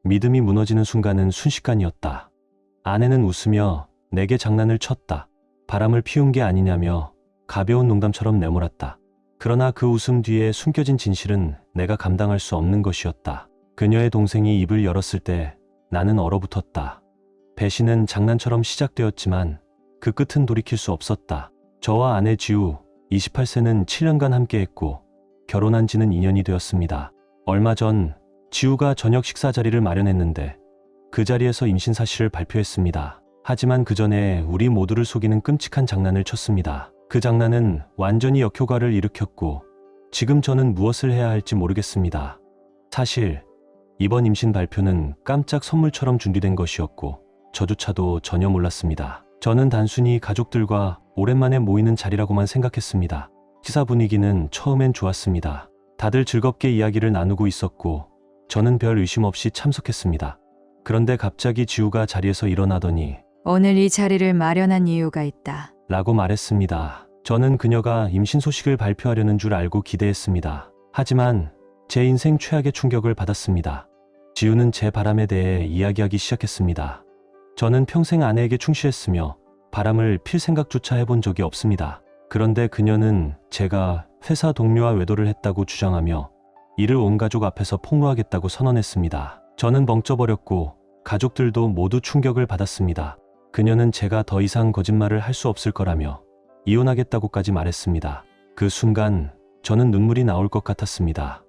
믿음이 무너지는 순간은 순식간이었다. 아내는 웃으며 내게 장난을 쳤다. 바람을 피운 게 아니냐며 가벼운 농담처럼 내몰았다. 그러나 그 웃음 뒤에 숨겨진 진실은 내가 감당할 수 없는 것이었다. 그녀의 동생이 입을 열었을 때 나는 얼어붙었다. 배신은 장난처럼 시작되었지만 그 끝은 돌이킬 수 없었다. 저와 아내 지우 28세는 7년간 함께했고 결혼한 지는 2년이 되었습니다. 얼마 전 지우가 저녁 식사 자리를 마련했는데 그 자리에서 임신 사실을 발표했습니다. 하지만 그 전에 우리 모두를 속이는 끔찍한 장난을 쳤습니다. 그 장난은 완전히 역효과를 일으켰고 지금 저는 무엇을 해야 할지 모르겠습니다. 사실 이번 임신 발표는 깜짝 선물처럼 준비된 것이었고 저조차도 전혀 몰랐습니다. 저는 단순히 가족들과 오랜만에 모이는 자리라고만 생각했습니다. 식사 분위기는 처음엔 좋았습니다. 다들 즐겁게 이야기를 나누고 있었고 저는 별 의심 없이 참석했습니다. 그런데 갑자기 지우가 자리에서 일어나더니 오늘 이 자리를 마련한 이유가 있다. 라고 말했습니다. 저는 그녀가 임신 소식을 발표하려는 줄 알고 기대했습니다. 하지만 제 인생 최악의 충격을 받았습니다. 지우는 제 바람에 대해 이야기하기 시작했습니다. 저는 평생 아내에게 충실했으며 바람을 필 생각조차 해본 적이 없습니다. 그런데 그녀는 제가 회사 동료와 외도를 했다고 주장하며 이를 온 가족 앞에서 폭로하겠다고 선언했습니다. 저는 멍쪄버렸고 가족들도 모두 충격을 받았습니다. 그녀는 제가 더 이상 거짓말을 할 수 없을 거라며 이혼하겠다고까지 말했습니다. 그 순간 저는 눈물이 나올 것 같았습니다.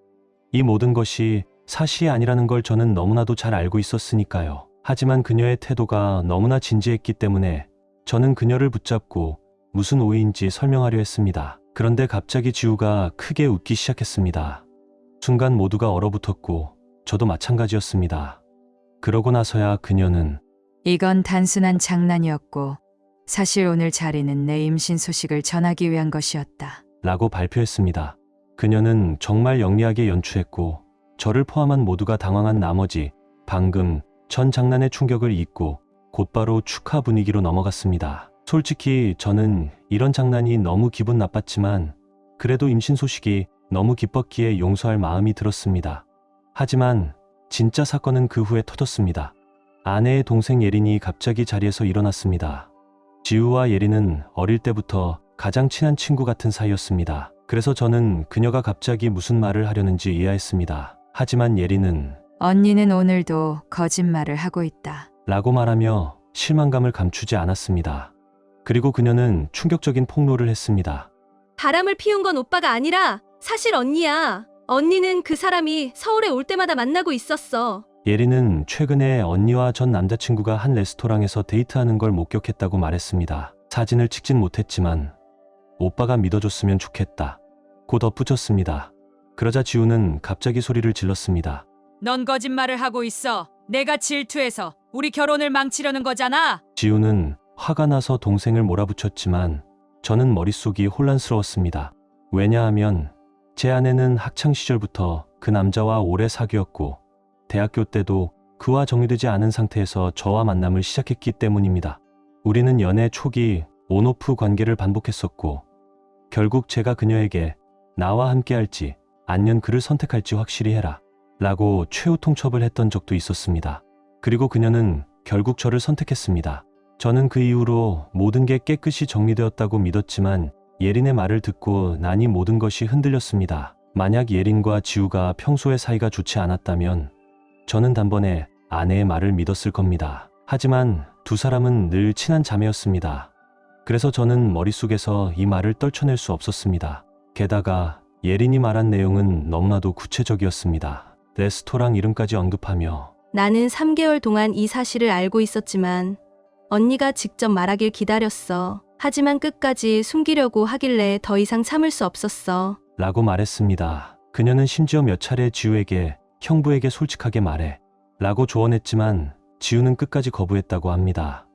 이 모든 것이 사실이 아니라는 걸 저는 너무나도 잘 알고 있었으니까요. 하지만 그녀의 태도가 너무나 진지했기 때문에 저는 그녀를 붙잡고 무슨 오해인지 설명하려 했습니다. 그런데 갑자기 지우가 크게 웃기 시작했습니다. 순간 모두가 얼어붙었고 저도 마찬가지였습니다. 그러고 나서야 그녀는 이건 단순한 장난이었고 사실 오늘 자리는 내 임신 소식을 전하기 위한 것이었다. 라고 발표했습니다. 그녀는 정말 영리하게 연출했고 저를 포함한 모두가 당황한 나머지 방금 전 장난의 충격을 잊고 곧바로 축하 분위기로 넘어갔습니다. 솔직히 저는 이런 장난이 너무 기분 나빴지만 그래도 임신 소식이 너무 기뻤기에 용서할 마음이 들었습니다. 하지만 진짜 사건은 그 후에 터졌습니다. 아내의 동생 예린이 갑자기 자리에서 일어났습니다. 지우와 예린은 어릴 때부터 가장 친한 친구 같은 사이였습니다. 그래서 저는 그녀가 갑자기 무슨 말을 하려는지 이해했습니다. 하지만 예린은 언니는 오늘도 거짓말을 하고 있다. 라고 말하며 실망감을 감추지 않았습니다. 그리고 그녀는 충격적인 폭로를 했습니다. 바람을 피운 건 오빠가 아니라 사실 언니야. 언니는 그 사람이 서울에 올 때마다 만나고 있었어. 예린은 최근에 언니와 전 남자친구가 한 레스토랑에서 데이트하는 걸 목격했다고 말했습니다. 사진을 찍진 못했지만 오빠가 믿어줬으면 좋겠다 고 덧붙였습니다. 그러자 지우는 갑자기 소리를 질렀습니다. 넌 거짓말을 하고 있어. 내가 질투해서 우리 결혼을 망치려는 거잖아. 지우는 화가 나서 동생을 몰아붙였지만 저는 머릿속이 혼란스러웠습니다. 왜냐하면 제 아내는 학창시절부터 그 남자와 오래 사귀었고 대학교 때도 그와 정리되지 않은 상태에서 저와 만남을 시작했기 때문입니다. 우리는 연애 초기 온오프 관계를 반복했었고 결국 제가 그녀에게 나와 함께할지 아니면 그를 선택할지 확실히 해라 라고 최후 통첩을 했던 적도 있었습니다. 그리고 그녀는 결국 저를 선택했습니다. 저는 그 이후로 모든 게 깨끗이 정리되었다고 믿었지만 예린의 말을 듣고 나니 모든 것이 흔들렸습니다. 만약 예린과 지우가 평소에 사이가 좋지 않았다면 저는 단번에 아내의 말을 믿었을 겁니다. 하지만 두 사람은 늘 친한 자매였습니다. 그래서 저는 머릿속에서 이 말을 떨쳐낼 수 없었습니다. 게다가 예린이 말한 내용은 너무나도 구체적이었습니다. 레스토랑 이름까지 언급하며 나는 3개월 동안 이 사실을 알고 있었지만 언니가 직접 말하길 기다렸어. 하지만 끝까지 숨기려고 하길래 더 이상 참을 수 없었어. 라고 말했습니다. 그녀는 심지어 몇 차례 지우에게 형부에게 솔직하게 말해 라고 조언했지만 지우는 끝까지 거부했다고 합니다.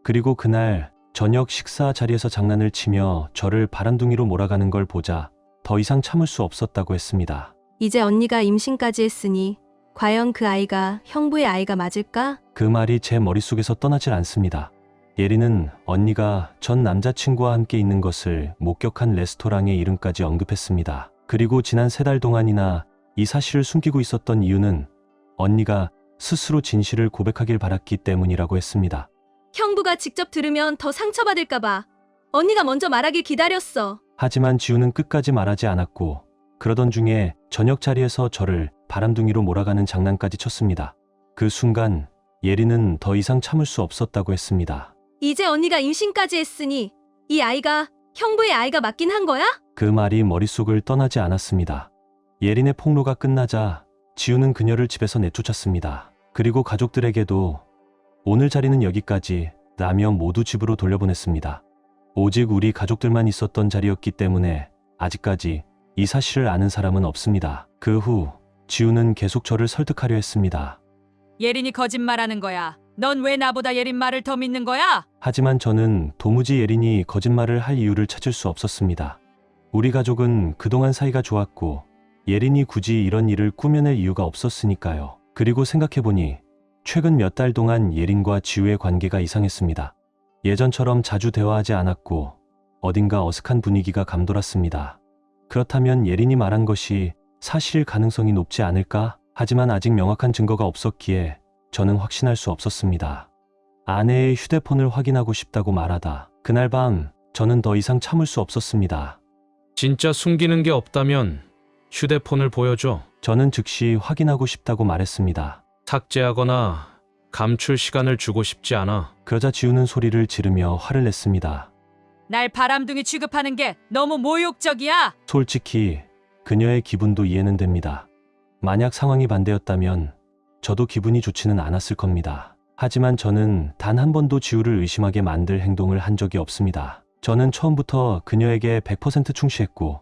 그리고 그날 저녁 식사 자리에서 장난을 치며 저를 바람둥이로 몰아가는 걸 보자 더 이상 참을 수 없었다고 했습니다. 이제 언니가 임신까지 했으니 과연 그 아이가 형부의 아이가 맞을까? 그 말이 제 머릿속에서 떠나질 않습니다. 예린은 언니가 전 남자친구와 함께 있는 것을 목격한 레스토랑의 이름까지 언급했습니다. 그리고 지난 3달 동안이나 이 사실을 숨기고 있었던 이유는 언니가 스스로 진실을 고백하길 바랐기 때문이라고 했습니다. 형부가 직접 들으면 더 상처받을까봐 언니가 먼저 말하길 기다렸어. 하지만 지우는 끝까지 말하지 않았고 그러던 중에 저녁 자리에서 저를 바람둥이로 몰아가는 장난까지 쳤습니다. 그 순간 예린은 더 이상 참을 수 없었다고 했습니다. 이제 언니가 임신까지 했으니 이 아이가 형부의 아이가 맞긴 한 거야? 그 말이 머릿속을 떠나지 않았습니다. 예린의 폭로가 끝나자 지우는 그녀를 집에서 내쫓았습니다. 그리고 가족들에게도 오늘 자리는 여기까지 라며 모두 집으로 돌려보냈습니다. 오직 우리 가족들만 있었던 자리였기 때문에 아직까지 이 사실을 아는 사람은 없습니다. 그 후 지우는 계속 저를 설득하려 했습니다. 예린이 거짓말하는 거야. 넌 왜 나보다 예린 말을 더 믿는 거야? 하지만 저는 도무지 예린이 거짓말을 할 이유를 찾을 수 없었습니다. 우리 가족은 그동안 사이가 좋았고 예린이 굳이 이런 일을 꾸며낼 이유가 없었으니까요. 그리고 생각해보니 최근 몇 달 동안 예린과 지우의 관계가 이상했습니다. 예전처럼 자주 대화하지 않았고 어딘가 어색한 분위기가 감돌았습니다. 그렇다면 예린이 말한 것이 사실일 가능성이 높지 않을까? 하지만 아직 명확한 증거가 없었기에 저는 확신할 수 없었습니다. 아내의 휴대폰을 확인하고 싶다고 말하다 그날 밤 저는 더 이상 참을 수 없었습니다. 진짜 숨기는 게 없다면 휴대폰을 보여줘. 저는 즉시 확인하고 싶다고 말했습니다. 삭제하거나 감출 시간을 주고 싶지 않아. 그러자 지우는 소리를 지르며 화를 냈습니다. 날 바람둥이 취급하는 게 너무 모욕적이야. 솔직히 그녀의 기분도 이해는 됩니다. 만약 상황이 반대였다면 저도 기분이 좋지는 않았을 겁니다. 하지만 저는 단 한 번도 지우를 의심하게 만들 행동을 한 적이 없습니다. 저는 처음부터 그녀에게 100% 충실했고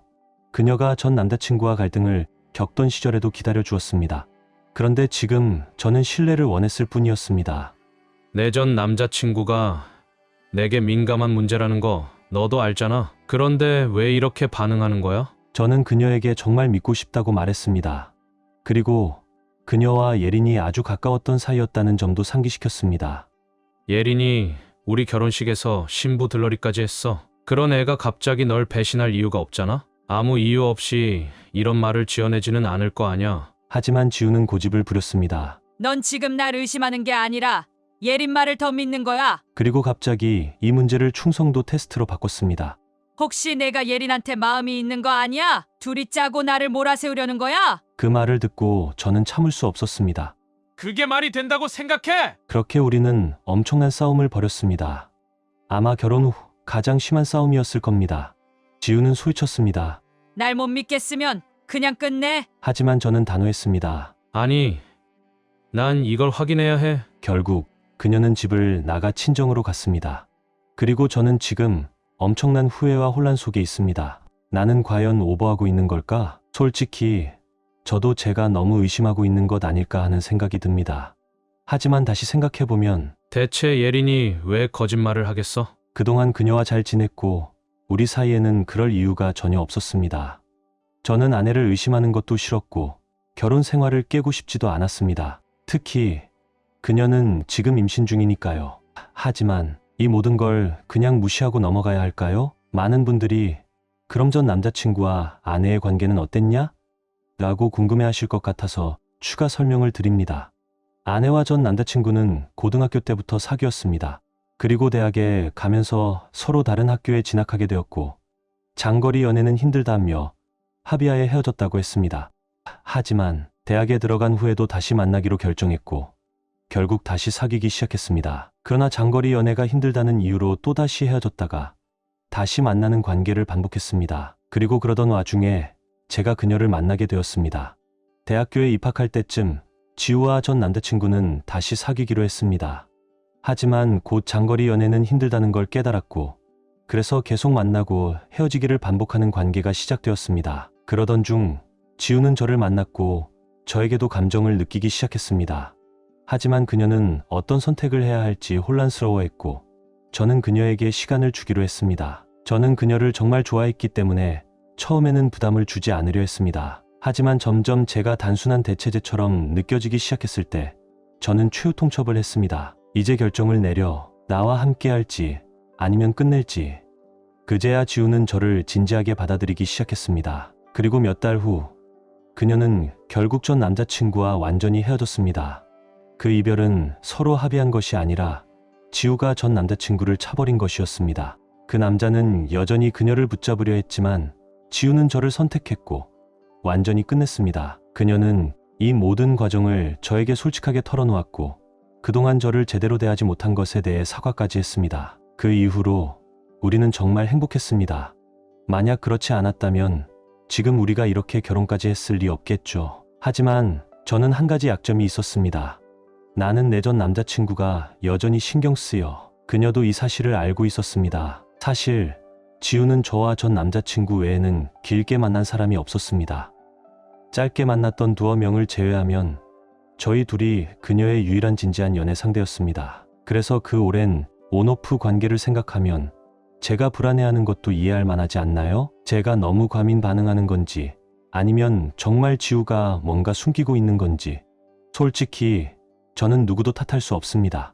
그녀가 전 남자친구와 갈등을 겪던 시절에도 기다려 주었습니다. 그런데 지금 저는 신뢰를 원했을 뿐이었습니다. 내 전 남자친구가 내게 민감한 문제라는 거 너도 알잖아. 그런데 왜 이렇게 반응하는 거야? 저는 그녀에게 정말 믿고 싶다고 말했습니다. 그리고 그녀와 예린이 아주 가까웠던 사이였다는 점도 상기시켰습니다. 예린이 우리 결혼식에서 신부 들러리까지 했어. 그런 애가 갑자기 널 배신할 이유가 없잖아? 아무 이유 없이 이런 말을 지어내지는 않을 거 아냐. 하지만 지우는 고집을 부렸습니다. 넌 지금 날 의심하는 게 아니라 예린 말을 더 믿는 거야. 그리고 갑자기 이 문제를 충성도 테스트로 바꿨습니다. 혹시 내가 예린한테 마음이 있는 거 아니야? 둘이 짜고 나를 몰아세우려는 거야? 그 말을 듣고 저는 참을 수 없었습니다. 그게 말이 된다고 생각해? 그렇게 우리는 엄청난 싸움을 벌였습니다. 아마 결혼 후 가장 심한 싸움이었을 겁니다. 지우는 소리쳤습니다. 날 못 믿겠으면 그냥 끝내. 하지만 저는 단호했습니다. 아니, 난 이걸 확인해야 해. 결국 그녀는 집을 나가 친정으로 갔습니다. 그리고 저는 지금 엄청난 후회와 혼란 속에 있습니다. 나는 과연 오버하고 있는 걸까? 솔직히 저도 제가 너무 의심하고 있는 것 아닐까 하는 생각이 듭니다. 하지만 다시 생각해보면 대체 예린이 왜 거짓말을 하겠어? 그동안 그녀와 잘 지냈고 우리 사이에는 그럴 이유가 전혀 없었습니다. 저는 아내를 의심하는 것도 싫었고 결혼 생활을 깨고 싶지도 않았습니다. 특히 그녀는 지금 임신 중이니까요. 하지만 이 모든 걸 그냥 무시하고 넘어가야 할까요? 많은 분들이 그럼 전 남자친구와 아내의 관계는 어땠냐? 라고 궁금해하실 것 같아서 추가 설명을 드립니다. 아내와 전 남자친구는 고등학교 때부터 사귀었습니다. 그리고 대학에 가면서 서로 다른 학교에 진학하게 되었고 장거리 연애는 힘들다며 합의하에 헤어졌다고 했습니다. 하지만 대학에 들어간 후에도 다시 만나기로 결정했고 결국 다시 사귀기 시작했습니다. 그러나 장거리 연애가 힘들다는 이유로 또다시 헤어졌다가 다시 만나는 관계를 반복했습니다. 그리고 그러던 와중에 제가 그녀를 만나게 되었습니다. 대학교에 입학할 때쯤 지우와 전 남자친구는 다시 사귀기로 했습니다. 하지만 곧 장거리 연애는 힘들다는 걸 깨달았고 그래서 계속 만나고 헤어지기를 반복하는 관계가 시작되었습니다. 그러던 중 지우는 저를 만났고 저에게도 감정을 느끼기 시작했습니다. 하지만 그녀는 어떤 선택을 해야 할지 혼란스러워했고 저는 그녀에게 시간을 주기로 했습니다. 저는 그녀를 정말 좋아했기 때문에 처음에는 부담을 주지 않으려 했습니다. 하지만 점점 제가 단순한 대체제처럼 느껴지기 시작했을 때 저는 최후 통첩을 했습니다. 이제 결정을 내려 나와 함께 할지 아니면 끝낼지. 그제야 지우는 저를 진지하게 받아들이기 시작했습니다. 그리고 몇 달 후 그녀는 결국 전 남자친구와 완전히 헤어졌습니다. 그 이별은 서로 합의한 것이 아니라 지우가 전 남자친구를 차버린 것이었습니다. 그 남자는 여전히 그녀를 붙잡으려 했지만 지우는 저를 선택했고 완전히 끝냈습니다. 그녀는 이 모든 과정을 저에게 솔직하게 털어놓았고 그동안 저를 제대로 대하지 못한 것에 대해 사과까지 했습니다. 그 이후로 우리는 정말 행복했습니다. 만약 그렇지 않았다면 지금 우리가 이렇게 결혼까지 했을 리 없겠죠. 하지만 저는 한 가지 약점이 있었습니다. 나는 내 전 남자친구가 여전히 신경 쓰여 그녀도 이 사실을 알고 있었습니다. 사실 지우는 저와 전 남자친구 외에는 길게 만난 사람이 없었습니다. 짧게 만났던 두어 명을 제외하면 저희 둘이 그녀의 유일한 진지한 연애 상대였습니다. 그래서 그 오랜 온오프 관계를 생각하면 제가 불안해하는 것도 이해할 만하지 않나요? 제가 너무 과민 반응하는 건지 아니면 정말 지우가 뭔가 숨기고 있는 건지 솔직히 저는 누구도 탓할 수 없습니다.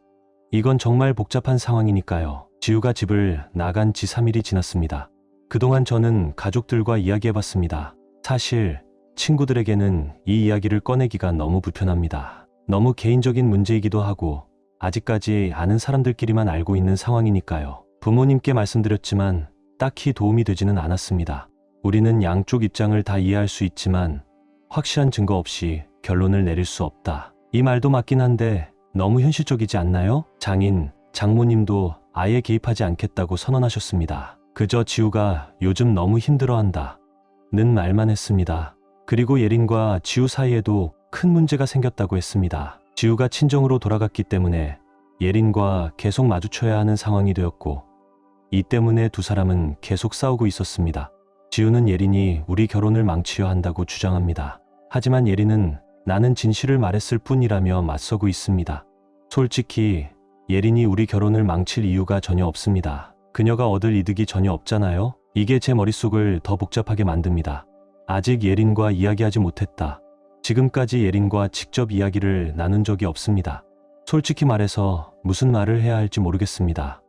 이건 정말 복잡한 상황이니까요. 지우가 집을 나간 지 3일이 지났습니다. 그동안 저는 가족들과 이야기해봤습니다. 사실 친구들에게는 이 이야기를 꺼내기가 너무 불편합니다. 너무 개인적인 문제이기도 하고 아직까지 아는 사람들끼리만 알고 있는 상황이니까요. 부모님께 말씀드렸지만 딱히 도움이 되지는 않았습니다. 우리는 양쪽 입장을 다 이해할 수 있지만 확실한 증거 없이 결론을 내릴 수 없다. 이 말도 맞긴 한데 너무 현실적이지 않나요? 장인, 장모님도 아예 개입하지 않겠다고 선언하셨습니다. 그저 지우가 요즘 너무 힘들어한다 는 말만 했습니다. 그리고 예린과 지우 사이에도 큰 문제가 생겼다고 했습니다. 지우가 친정으로 돌아갔기 때문에 예린과 계속 마주쳐야 하는 상황이 되었고 이 때문에 두 사람은 계속 싸우고 있었습니다. 지우는 예린이 우리 결혼을 망치려 한다고 주장합니다. 하지만 예린은 나는 진실을 말했을 뿐이라며 맞서고 있습니다. 솔직히 예린이 우리 결혼을 망칠 이유가 전혀 없습니다. 그녀가 얻을 이득이 전혀 없잖아요. 이게 제 머릿속을 더 복잡하게 만듭니다. 아직 예린과 이야기하지 못했다. 지금까지 예린과 직접 이야기를 나눈 적이 없습니다. 솔직히 말해서 무슨 말을 해야 할지 모르겠습니다.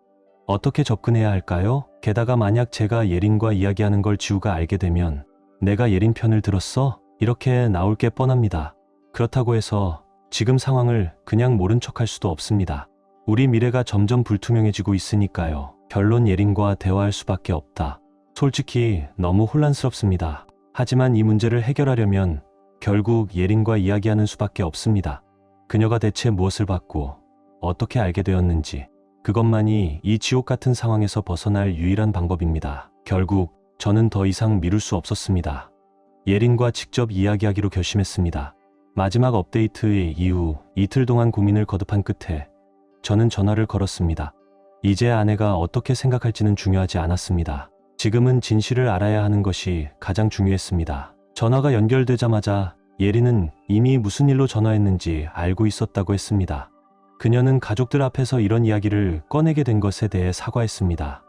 어떻게 접근해야 할까요? 게다가 만약 제가 예린과 이야기하는 걸 지우가 알게 되면 내가 예린 편을 들었어? 이렇게 나올 게 뻔합니다. 그렇다고 해서 지금 상황을 그냥 모른 척할 수도 없습니다. 우리 미래가 점점 불투명해지고 있으니까요. 결론 예린과 대화할 수밖에 없다. 솔직히 너무 혼란스럽습니다. 하지만 이 문제를 해결하려면 결국 예린과 이야기하는 수밖에 없습니다. 그녀가 대체 무엇을 받고 어떻게 알게 되었는지 그것만이 이 지옥 같은 상황에서 벗어날 유일한 방법입니다. 결국 저는 더 이상 미룰 수 없었습니다. 예린과 직접 이야기하기로 결심했습니다. 마지막 업데이트 이후 이틀 동안 고민을 거듭한 끝에 저는 전화를 걸었습니다. 이제 아내가 어떻게 생각할지는 중요하지 않았습니다. 지금은 진실을 알아야 하는 것이 가장 중요했습니다. 전화가 연결되자마자 예린은 이미 무슨 일로 전화했는지 알고 있었다고 했습니다. 그녀는 가족들 앞에서 이런 이야기를 꺼내게 된 것에 대해 사과했습니다.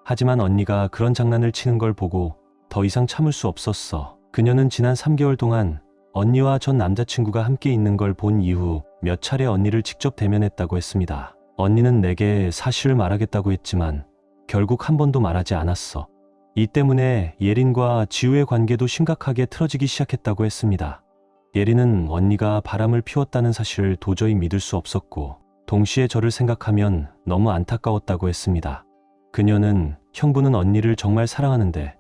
하지만 언니가 그런 장난을 치는 걸 보고 더 이상 참을 수 없었어. 그녀는 지난 3개월 동안 언니와 전 남자친구가 함께 있는 걸 본 이후 몇 차례 언니를 직접 대면했다고 했습니다. 언니는 내게 사실을 말하겠다고 했지만 결국 한 번도 말하지 않았어. 이 때문에 예린과 지우의 관계도 심각하게 틀어지기 시작했다고 했습니다. 예린은 언니가 바람을 피웠다는 사실을 도저히 믿을 수 없었고 동시에 저를 생각하면 너무 안타까웠다고 했습니다. 그녀는 형부는 언니를 정말 사랑하는데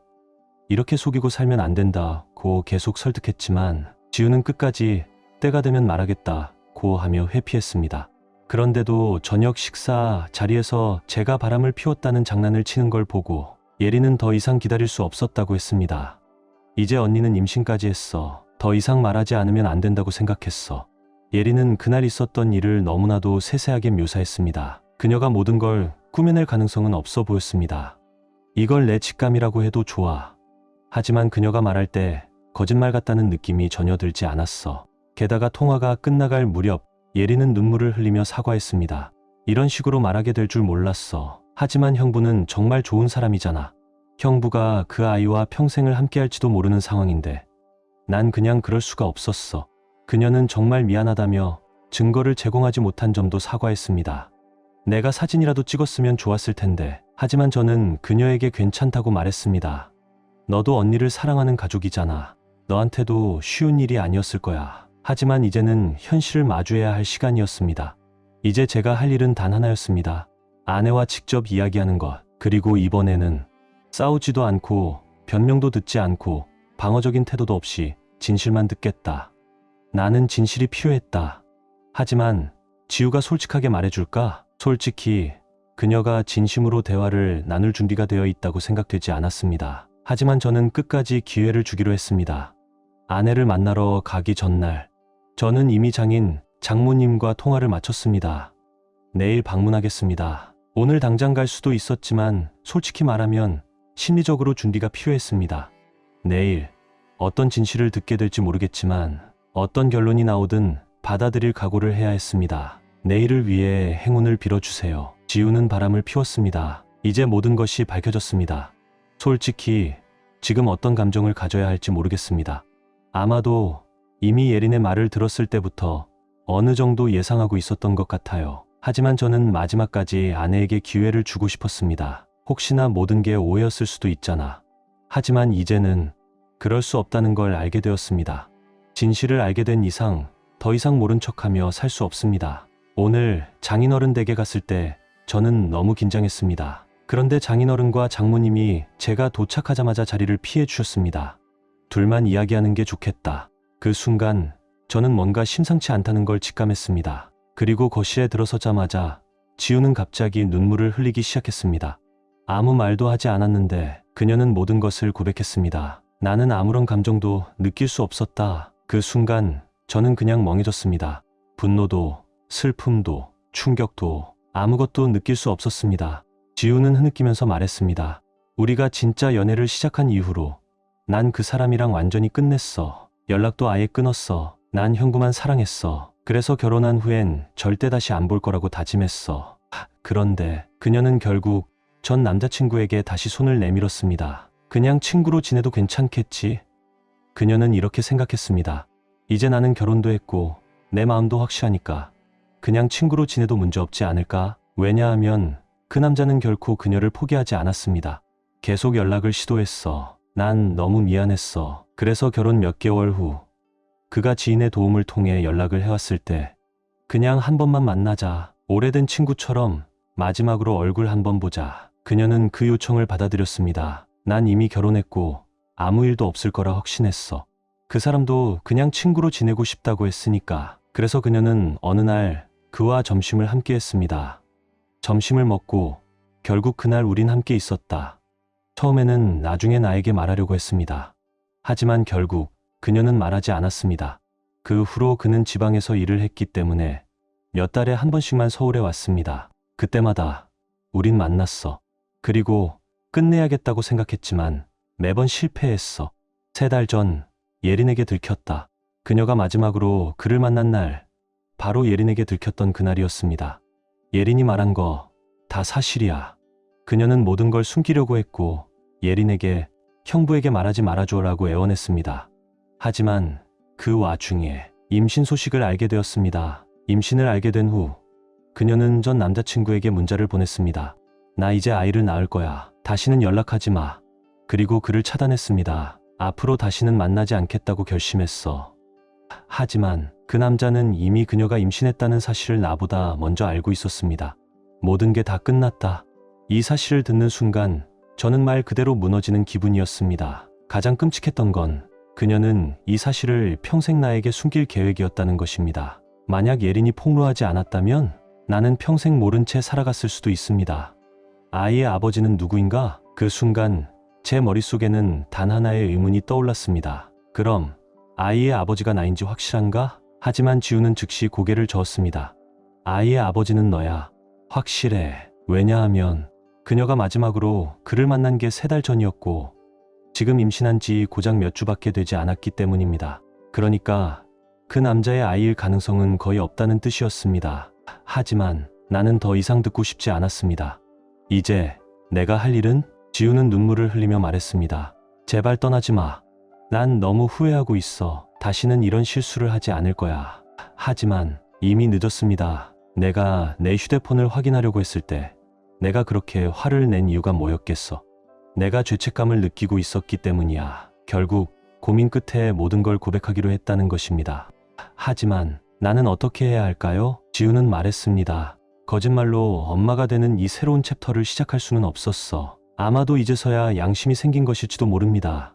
이렇게 속이고 살면 안 된다고 계속 설득했지만 지우는 끝까지 때가 되면 말하겠다고 하며 회피했습니다. 그런데도 저녁 식사 자리에서 제가 바람을 피웠다는 장난을 치는 걸 보고 예린은 더 이상 기다릴 수 없었다고 했습니다. 이제 언니는 임신까지 했어. 더 이상 말하지 않으면 안 된다고 생각했어. 예린은 그날 있었던 일을 너무나도 세세하게 묘사했습니다. 그녀가 모든 걸 꾸며낼 가능성은 없어 보였습니다. 이걸 내 직감이라고 해도 좋아. 하지만 그녀가 말할 때 거짓말 같다는 느낌이 전혀 들지 않았어. 게다가 통화가 끝나갈 무렵 예린은 눈물을 흘리며 사과했습니다. 이런 식으로 말하게 될 줄 몰랐어. 하지만 형부는 정말 좋은 사람이잖아. 형부가 그 아이와 평생을 함께할지도 모르는 상황인데 난 그냥 그럴 수가 없었어. 그녀는 정말 미안하다며 증거를 제공하지 못한 점도 사과했습니다. 내가 사진이라도 찍었으면 좋았을 텐데. 하지만 저는 그녀에게 괜찮다고 말했습니다. 너도 언니를 사랑하는 가족이잖아. 너한테도 쉬운 일이 아니었을 거야. 하지만 이제는 현실을 마주해야 할 시간이었습니다. 이제 제가 할 일은 단 하나였습니다. 아내와 직접 이야기하는 것. 그리고 이번에는 싸우지도 않고 변명도 듣지 않고 방어적인 태도도 없이 진실만 듣겠다. 나는 진실이 필요했다. 하지만 지우가 솔직하게 말해줄까? 솔직히 그녀가 진심으로 대화를 나눌 준비가 되어 있다고 생각되지 않았습니다. 하지만 저는 끝까지 기회를 주기로 했습니다. 아내를 만나러 가기 전날, 저는 이미 장모님과 통화를 마쳤습니다. 내일 방문하겠습니다. 오늘 당장 갈 수도 있었지만 솔직히 말하면 심리적으로 준비가 필요했습니다. 내일 어떤 진실을 듣게 될지 모르겠지만 어떤 결론이 나오든 받아들일 각오를 해야 했습니다. 내일을 위해 행운을 빌어주세요. 지우는 바람을 피웠습니다. 이제 모든 것이 밝혀졌습니다. 솔직히 지금 어떤 감정을 가져야 할지 모르겠습니다. 아마도 이미 예린의 말을 들었을 때부터 어느 정도 예상하고 있었던 것 같아요. 하지만 저는 마지막까지 아내에게 기회를 주고 싶었습니다. 혹시나 모든 게 오해였을 수도 있잖아. 하지만 이제는 그럴 수 없다는 걸 알게 되었습니다. 진실을 알게 된 이상 더 이상 모른 척하며 살 수 없습니다. 오늘 장인어른 댁에 갔을 때 저는 너무 긴장했습니다. 그런데 장인어른과 장모님이 제가 도착하자마자 자리를 피해 주셨습니다. 둘만 이야기하는 게 좋겠다. 그 순간 저는 뭔가 심상치 않다는 걸 직감했습니다. 그리고 거실에 들어서자마자 지우는 갑자기 눈물을 흘리기 시작했습니다. 아무 말도 하지 않았는데 그녀는 모든 것을 고백했습니다. 나는 아무런 감정도 느낄 수 없었다. 그 순간 저는 그냥 멍해졌습니다. 분노도, 슬픔도, 충격도 아무것도 느낄 수 없었습니다. 지우는 흐느끼면서 말했습니다. 우리가 진짜 연애를 시작한 이후로 난 그 사람이랑 완전히 끝냈어. 연락도 아예 끊었어. 난 형구만 사랑했어. 그래서 결혼한 후엔 절대 다시 안 볼 거라고 다짐했어. 그런데 그녀는 결국 전 남자친구에게 다시 손을 내밀었습니다. 그냥 친구로 지내도 괜찮겠지? 그녀는 이렇게 생각했습니다. 이제 나는 결혼도 했고 내 마음도 확실하니까 그냥 친구로 지내도 문제없지 않을까? 왜냐하면 그 남자는 결코 그녀를 포기하지 않았습니다. 계속 연락을 시도했어. 난 너무 미안했어. 그래서 결혼 몇 개월 후 그가 지인의 도움을 통해 연락을 해왔을 때 그냥 한 번만 만나자. 오래된 친구처럼 마지막으로 얼굴 한번 보자. 그녀는 그 요청을 받아들였습니다. 난 이미 결혼했고 아무 일도 없을 거라 확신했어. 그 사람도 그냥 친구로 지내고 싶다고 했으니까. 그래서 그녀는 어느 날 그와 점심을 함께 했습니다. 점심을 먹고 결국 그날 우린 함께 있었다. 처음에는 나중에 나에게 말하려고 했습니다. 하지만 결국 그녀는 말하지 않았습니다. 그 후로 그는 지방에서 일을 했기 때문에 몇 달에 한 번씩만 서울에 왔습니다. 그때마다 우린 만났어. 그리고 끝내야겠다고 생각했지만 매번 실패했어. 3달 전 예린에게 들켰다. 그녀가 마지막으로 그를 만난 날, 바로 예린에게 들켰던 그날이었습니다. 예린이 말한 거 다 사실이야. 그녀는 모든 걸 숨기려고 했고 예린에게 형부에게 말하지 말아줘라고 애원했습니다. 하지만 그 와중에 임신 소식을 알게 되었습니다. 임신을 알게 된 후 그녀는 전 남자친구에게 문자를 보냈습니다. 나 이제 아이를 낳을 거야. 다시는 연락하지 마. 그리고 그를 차단했습니다. 앞으로 다시는 만나지 않겠다고 결심했어. 하지만 그 남자는 이미 그녀가 임신했다는 사실을 나보다 먼저 알고 있었습니다. 모든 게 다 끝났다. 이 사실을 듣는 순간 저는 말 그대로 무너지는 기분이었습니다. 가장 끔찍했던 건 그녀는 이 사실을 평생 나에게 숨길 계획이었다는 것입니다. 만약 예린이 폭로하지 않았다면 나는 평생 모른 채 살아갔을 수도 있습니다. 아이의 아버지는 누구인가? 그 순간 제 머릿속에는 단 하나의 의문이 떠올랐습니다. 그럼 아이의 아버지가 나인지 확실한가? 하지만 지우는 즉시 고개를 저었습니다. 아이의 아버지는 너야. 확실해. 왜냐하면 그녀가 마지막으로 그를 만난 게 3달 전이었고 지금 임신한 지 고작 몇 주밖에 되지 않았기 때문입니다. 그러니까 그 남자의 아이일 가능성은 거의 없다는 뜻이었습니다. 하지만 나는 더 이상 듣고 싶지 않았습니다. 이제 내가 할 일은? 지우는 눈물을 흘리며 말했습니다. 제발 떠나지 마. 난 너무 후회하고 있어. 다시는 이런 실수를 하지 않을 거야. 하지만 이미 늦었습니다. 내가 내 휴대폰을 확인하려고 했을 때 내가 그렇게 화를 낸 이유가 뭐였겠어? 내가 죄책감을 느끼고 있었기 때문이야. 결국 고민 끝에 모든 걸 고백하기로 했다는 것입니다. 하지만 나는 어떻게 해야 할까요? 지우는 말했습니다. 거짓말로 엄마가 되는 이 새로운 챕터를 시작할 수는 없었어. 아마도 이제서야 양심이 생긴 것일지도 모릅니다.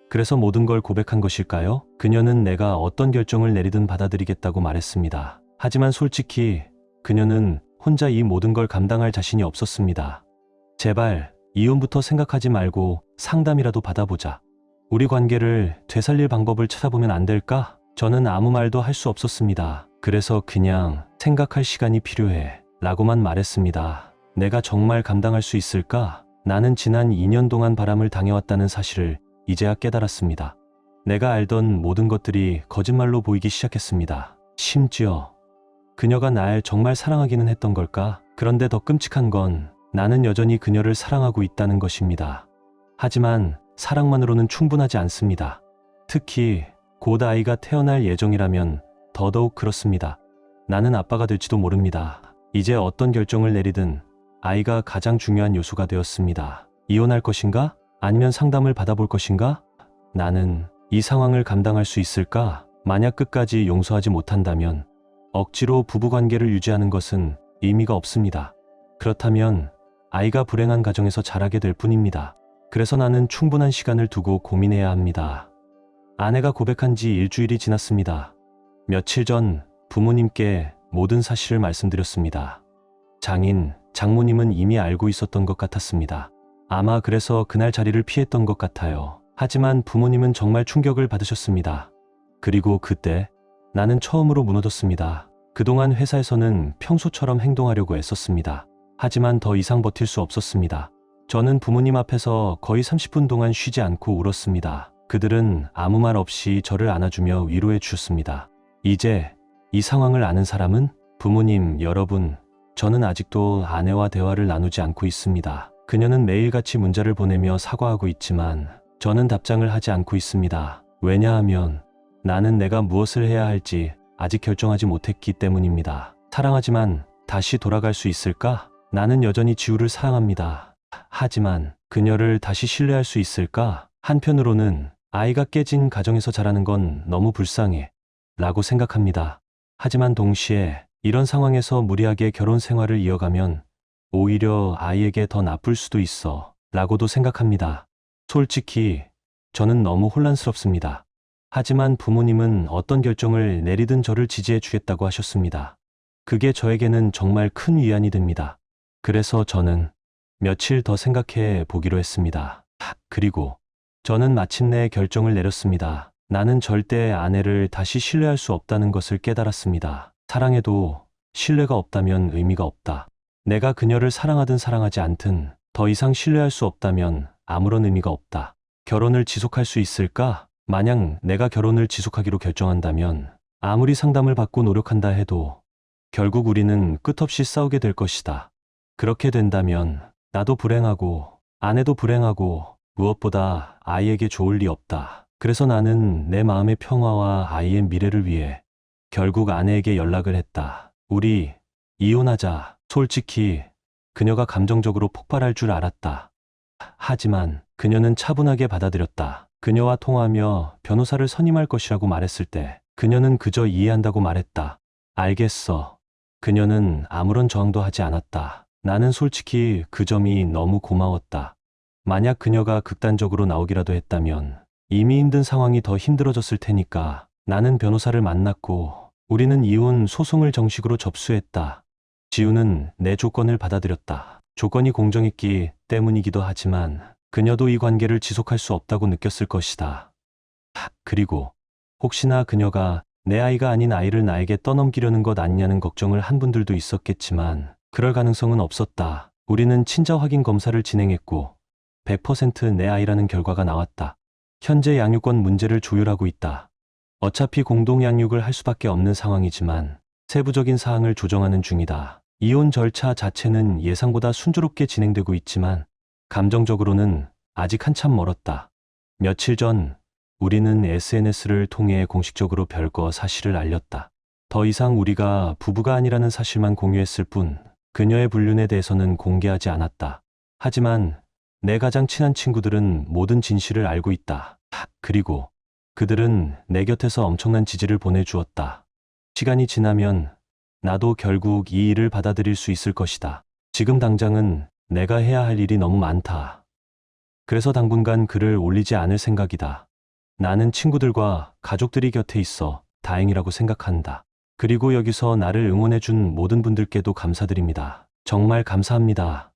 그래서 모든 걸 고백한 것일까요? 그녀는 내가 어떤 결정을 내리든 받아들이겠다고 말했습니다. 하지만 솔직히 그녀는 혼자 이 모든 걸 감당할 자신이 없었습니다. 제발 이혼부터 생각하지 말고 상담이라도 받아보자. 우리 관계를 되살릴 방법을 찾아보면 안 될까? 저는 아무 말도 할 수 없었습니다. 그래서 그냥 생각할 시간이 필요해 라고만 말했습니다. 내가 정말 감당할 수 있을까? 나는 지난 2년 동안 바람을 당해왔다는 사실을 이제야 깨달았습니다. 내가 알던 모든 것들이 거짓말로 보이기 시작했습니다. 심지어 그녀가 날 정말 사랑하기는 했던 걸까? 그런데 더 끔찍한 건 나는 여전히 그녀를 사랑하고 있다는 것입니다. 하지만 사랑만으로는 충분하지 않습니다. 특히 곧 아이가 태어날 예정이라면 더더욱 그렇습니다. 나는 아빠가 될지도 모릅니다. 이제 어떤 결정을 내리든 아이가 가장 중요한 요소가 되었습니다. 이혼할 것인가? 아니면 상담을 받아볼 것인가? 나는 이 상황을 감당할 수 있을까? 만약 끝까지 용서하지 못한다면 억지로 부부관계를 유지하는 것은 의미가 없습니다. 그렇다면 아이가 불행한 가정에서 자라게 될 뿐입니다. 그래서 나는 충분한 시간을 두고 고민해야 합니다. 아내가 고백한 지 일주일이 지났습니다. 며칠 전 부모님께 모든 사실을 말씀드렸습니다. 장모님은 이미 알고 있었던 것 같았습니다. 아마 그래서 그날 자리를 피했던 것 같아요. 하지만 부모님은 정말 충격을 받으셨습니다. 그리고 그때 나는 처음으로 무너졌습니다. 그동안 회사에서는 평소처럼 행동하려고 애썼습니다. 하지만 더 이상 버틸 수 없었습니다. 저는 부모님 앞에서 거의 30분 동안 쉬지 않고 울었습니다. 그들은 아무 말 없이 저를 안아주며 위로해 주셨습니다. 이제 이 상황을 아는 사람은? 부모님 여러분, 저는 아직도 아내와 대화를 나누지 않고 있습니다. 그녀는 매일같이 문자를 보내며 사과하고 있지만 저는 답장을 하지 않고 있습니다. 왜냐하면 나는 내가 무엇을 해야 할지 아직 결정하지 못했기 때문입니다. 사랑하지만 다시 돌아갈 수 있을까? 나는 여전히 지우를 사랑합니다. 하지만 그녀를 다시 신뢰할 수 있을까? 한편으로는 아이가 깨진 가정에서 자라는 건 너무 불쌍해 라고 생각합니다. 하지만 동시에 이런 상황에서 무리하게 결혼 생활을 이어가면 오히려 아이에게 더 나쁠 수도 있어 라고도 생각합니다. 솔직히 저는 너무 혼란스럽습니다. 하지만 부모님은 어떤 결정을 내리든 저를 지지해 주겠다고 하셨습니다. 그게 저에게는 정말 큰 위안이 됩니다. 그래서 저는 며칠 더 생각해 보기로 했습니다. 그리고 저는 마침내 결정을 내렸습니다. 나는 절대 아내를 다시 신뢰할 수 없다는 것을 깨달았습니다. 사랑해도 신뢰가 없다면 의미가 없다. 내가 그녀를 사랑하든 사랑하지 않든 더 이상 신뢰할 수 없다면 아무런 의미가 없다. 결혼을 지속할 수 있을까? 만약 내가 결혼을 지속하기로 결정한다면 아무리 상담을 받고 노력한다 해도 결국 우리는 끝없이 싸우게 될 것이다. 그렇게 된다면 나도 불행하고 아내도 불행하고 무엇보다 아이에게 좋을 리 없다. 그래서 나는 내 마음의 평화와 아이의 미래를 위해 결국 아내에게 연락을 했다. 우리 이혼하자. 솔직히 그녀가 감정적으로 폭발할 줄 알았다. 하지만 그녀는 차분하게 받아들였다. 그녀와 통화하며 변호사를 선임할 것이라고 말했을 때 그녀는 그저 이해한다고 말했다. 알겠어. 그녀는 아무런 저항도 하지 않았다. 나는 솔직히 그 점이 너무 고마웠다. 만약 그녀가 극단적으로 나오기라도 했다면 이미 힘든 상황이 더 힘들어졌을 테니까 나는 변호사를 만났고 우리는 이혼 소송을 정식으로 접수했다. 지우는 내 조건을 받아들였다. 조건이 공정했기 때문이기도 하지만 그녀도 이 관계를 지속할 수 없다고 느꼈을 것이다. 그리고 혹시나 그녀가 내 아이가 아닌 아이를 나에게 떠넘기려는 것 아니냐는 걱정을 한 분들도 있었겠지만 그럴 가능성은 없었다. 우리는 친자 확인 검사를 진행했고 100% 내 아이라는 결과가 나왔다. 현재 양육권 문제를 조율하고 있다. 어차피 공동 양육을 할 수밖에 없는 상황이지만 세부적인 사항을 조정하는 중이다. 이혼 절차 자체는 예상보다 순조롭게 진행되고 있지만 감정적으로는 아직 한참 멀었다. 며칠 전 우리는 SNS를 통해 공식적으로 별거 사실을 알렸다. 더 이상 우리가 부부가 아니라는 사실만 공유했을 뿐 그녀의 불륜에 대해서는 공개하지 않았다. 하지만 내 가장 친한 친구들은 모든 진실을 알고 있다. 그리고 그들은 내 곁에서 엄청난 지지를 보내주었다. 시간이 지나면 나도 결국 이 일을 받아들일 수 있을 것이다. 지금 당장은 내가 해야 할 일이 너무 많다. 그래서 당분간 글을 올리지 않을 생각이다. 나는 친구들과 가족들이 곁에 있어 다행이라고 생각한다. 그리고 여기서 나를 응원해준 모든 분들께도 감사드립니다. 정말 감사합니다.